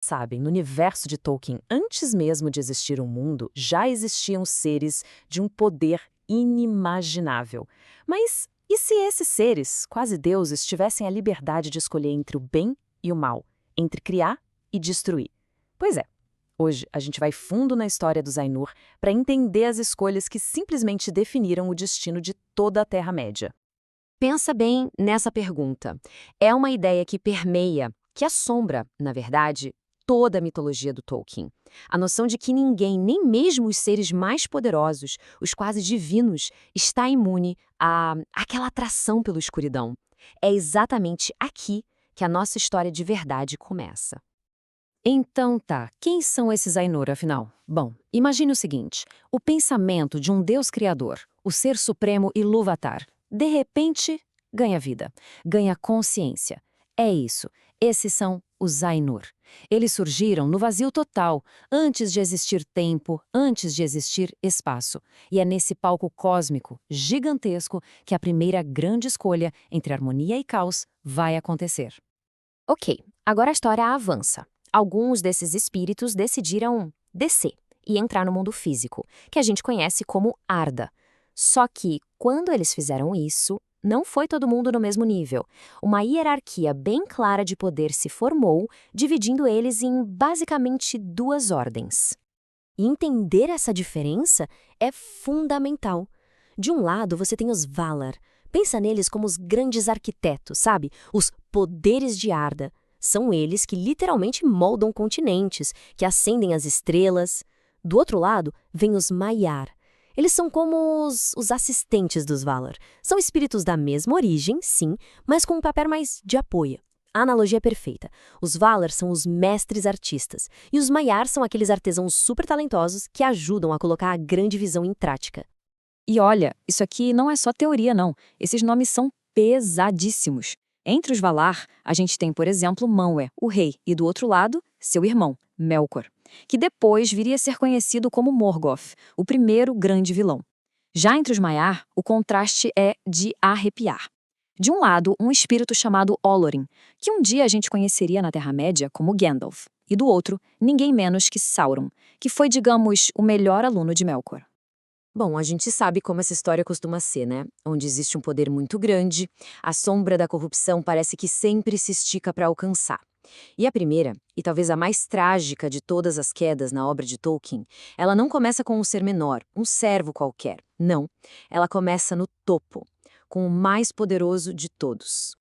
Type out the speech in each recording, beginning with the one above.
Sabem, no universo de Tolkien, antes mesmo de existir um mundo, já existiam seres de um poder inimaginável. Mas e se esses seres, quase deuses, tivessem a liberdade de escolher entre o bem e o mal, entre criar e destruir? Pois é, hoje a gente vai fundo na história dos Ainur para entender as escolhas que simplesmente definiram o destino de toda a Terra-média. Pensa bem nessa pergunta. É uma ideia que permeia, que assombra, na verdade, toda a mitologia do Tolkien. A noção de que ninguém, nem mesmo os seres mais poderosos, os quase divinos, está imune àquela atração pela escuridão. É exatamente aqui que a nossa história de verdade começa. Então tá, quem são esses Ainur, afinal? Bom, imagine o seguinte, o pensamento de um Deus criador, o Ser Supremo Ilúvatar, de repente ganha vida, ganha consciência. É isso, esses são os Ainur. Eles surgiram no vazio total, antes de existir tempo, antes de existir espaço. E é nesse palco cósmico, gigantesco, que a primeira grande escolha entre harmonia e caos vai acontecer. Ok, agora a história avança. Alguns desses espíritos decidiram descer e entrar no mundo físico, que a gente conhece como Arda. Só que, quando eles fizeram isso, não foi todo mundo no mesmo nível. Uma hierarquia bem clara de poder se formou, dividindo eles em basicamente duas ordens. E entender essa diferença é fundamental. De um lado, você tem os Valar. Pensa neles como os grandes arquitetos, sabe? Os poderes de Arda. São eles que literalmente moldam continentes, que acendem as estrelas. Do outro lado, vem os Maiar. Eles são como os assistentes dos Valar. São espíritos da mesma origem, sim, mas com um papel mais de apoio. A analogia é perfeita. Os Valar são os mestres artistas, e os Maiar são aqueles artesãos super talentosos que ajudam a colocar a grande visão em prática. E olha, isso aqui não é só teoria, não. Esses nomes são pesadíssimos. Entre os Valar, a gente tem, por exemplo, Manwë, o rei, e do outro lado, seu irmão, Melkor, que depois viria a ser conhecido como Morgoth, o primeiro grande vilão. Já entre os Maiar, o contraste é de arrepiar. De um lado, um espírito chamado Olorin, que um dia a gente conheceria na Terra-média como Gandalf, e do outro, ninguém menos que Sauron, que foi, digamos, o melhor aluno de Melkor. Bom, a gente sabe como essa história costuma ser, né? Onde existe um poder muito grande, a sombra da corrupção parece que sempre se estica para alcançar. E a primeira, e talvez a mais trágica de todas as quedas na obra de Tolkien, ela não começa com um ser menor, um servo qualquer. Não. Ela começa no topo, com o mais poderoso de todos.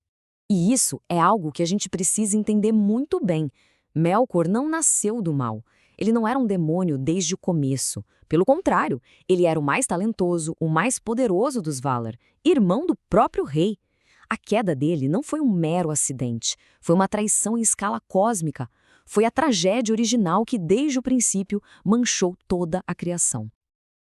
E isso é algo que a gente precisa entender muito bem. Melkor não nasceu do mal. Ele não era um demônio desde o começo. Pelo contrário, ele era o mais talentoso, o mais poderoso dos Valar, irmão do próprio rei. A queda dele não foi um mero acidente, foi uma traição em escala cósmica. Foi a tragédia original que, desde o princípio, manchou toda a criação.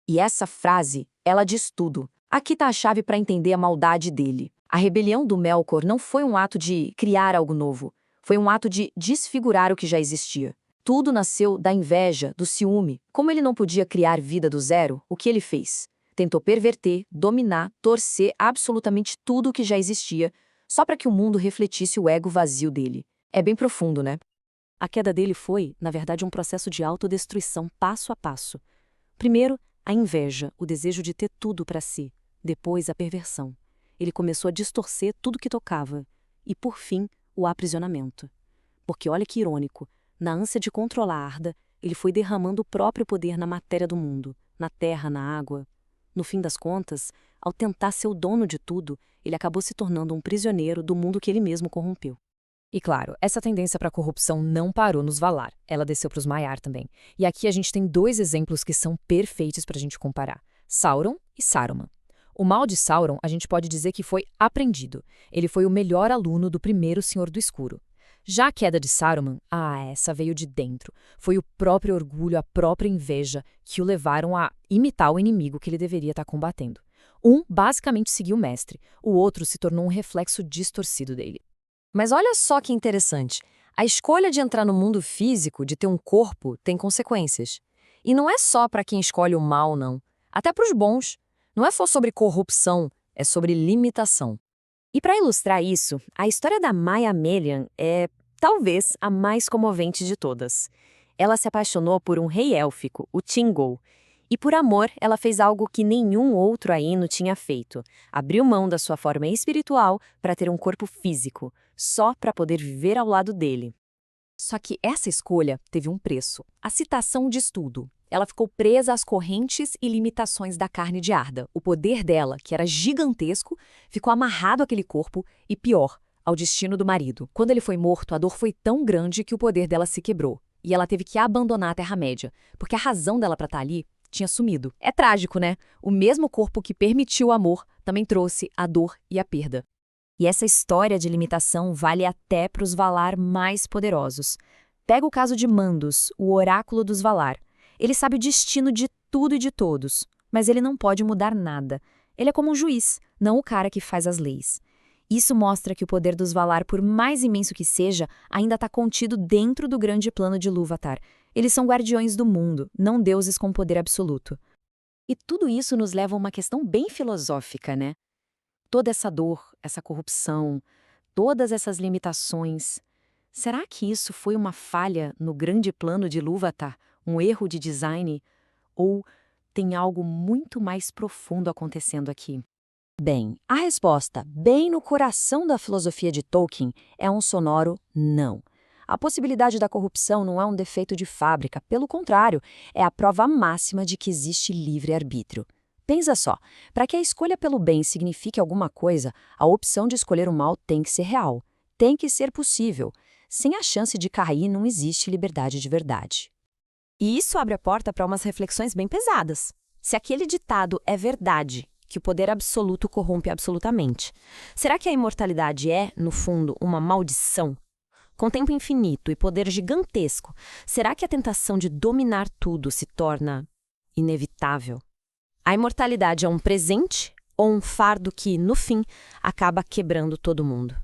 E essa frase, ela diz tudo. Aqui está a chave para entender a maldade dele. A rebelião do Melkor não foi um ato de criar algo novo. Foi um ato de desfigurar o que já existia. Tudo nasceu da inveja, do ciúme. Como ele não podia criar vida do zero, o que ele fez? Tentou perverter, dominar, torcer absolutamente tudo o que já existia, só para que o mundo refletisse o ego vazio dele. É bem profundo, né? A queda dele foi, na verdade, um processo de autodestruição passo a passo. Primeiro, a inveja, o desejo de ter tudo para si. Depois, a perversão. Ele começou a distorcer tudo que tocava. E, por fim, o aprisionamento. Porque olha que irônico, na ânsia de controlar Arda, ele foi derramando o próprio poder na matéria do mundo, na terra, na água. No fim das contas, ao tentar ser o dono de tudo, ele acabou se tornando um prisioneiro do mundo que ele mesmo corrompeu. E claro, essa tendência para a corrupção não parou nos Valar, ela desceu para os Maiar também. E aqui a gente tem dois exemplos que são perfeitos para a gente comparar: Sauron e Saruman. O mal de Sauron a gente pode dizer que foi aprendido. Ele foi o melhor aluno do primeiro Senhor do Escuro. Já a queda de Saruman, essa veio de dentro. Foi o próprio orgulho, a própria inveja que o levaram a imitar o inimigo que ele deveria estar combatendo. Um basicamente seguiu o mestre, o outro se tornou um reflexo distorcido dele. Mas olha só que interessante. A escolha de entrar no mundo físico, de ter um corpo, tem consequências. E não é só para quem escolhe o mal, não. Até para os bons. Não é só sobre corrupção, é sobre limitação. E para ilustrar isso, a história da Maia Melian é talvez a mais comovente de todas. Ela se apaixonou por um rei élfico, o Thingol. E por amor, ela fez algo que nenhum outro Aino tinha feito. Abriu mão da sua forma espiritual para ter um corpo físico, só para poder viver ao lado dele. Só que essa escolha teve um preço. A citação diz tudo. Ela ficou presa às correntes e limitações da carne de Arda. O poder dela, que era gigantesco, ficou amarrado àquele corpo e, pior, ao destino do marido. Quando ele foi morto, a dor foi tão grande que o poder dela se quebrou. E ela teve que abandonar a Terra-média, porque a razão dela para estar ali tinha sumido. É trágico, né? O mesmo corpo que permitiu o amor também trouxe a dor e a perda. E essa história de limitação vale até para os Valar mais poderosos. Pega o caso de Mandos, o oráculo dos Valar. Ele sabe o destino de tudo e de todos, mas ele não pode mudar nada. Ele é como um juiz, não o cara que faz as leis. Isso mostra que o poder dos Valar, por mais imenso que seja, ainda está contido dentro do grande plano de Ilúvatar. Eles são guardiões do mundo, não deuses com poder absoluto. E tudo isso nos leva a uma questão bem filosófica, né? Toda essa dor, essa corrupção, todas essas limitações. Será que isso foi uma falha no grande plano de Ilúvatar, um erro de design? Ou tem algo muito mais profundo acontecendo aqui? Bem, a resposta, bem no coração da filosofia de Tolkien, é um sonoro não. A possibilidade da corrupção não é um defeito de fábrica, pelo contrário, é a prova máxima de que existe livre-arbítrio. Pensa só, para que a escolha pelo bem signifique alguma coisa, a opção de escolher o mal tem que ser real, tem que ser possível. Sem a chance de cair, não existe liberdade de verdade. E isso abre a porta para umas reflexões bem pesadas. Se aquele ditado é verdade, que o poder absoluto corrompe absolutamente, será que a imortalidade é, no fundo, uma maldição? Com tempo infinito e poder gigantesco, será que a tentação de dominar tudo se torna inevitável? A imortalidade é um presente ou um fardo que, no fim, acaba quebrando todo mundo?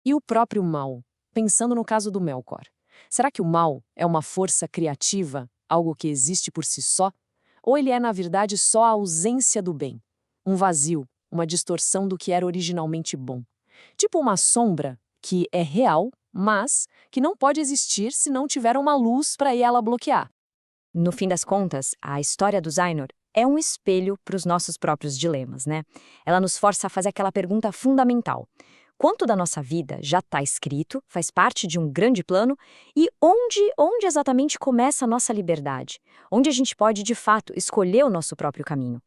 E o próprio mal? Pensando no caso do Melkor. Será que o mal é uma força criativa, algo que existe por si só? Ou ele é, na verdade, só a ausência do bem? Um vazio, uma distorção do que era originalmente bom. Tipo uma sombra que é real, mas que não pode existir se não tiver uma luz para ela bloquear. No fim das contas, a história dos Ainur é um espelho para os nossos próprios dilemas, né? Ela nos força a fazer aquela pergunta fundamental. Quanto da nossa vida já está escrito, faz parte de um grande plano, e onde exatamente começa a nossa liberdade? Onde a gente pode, de fato, escolher o nosso próprio caminho?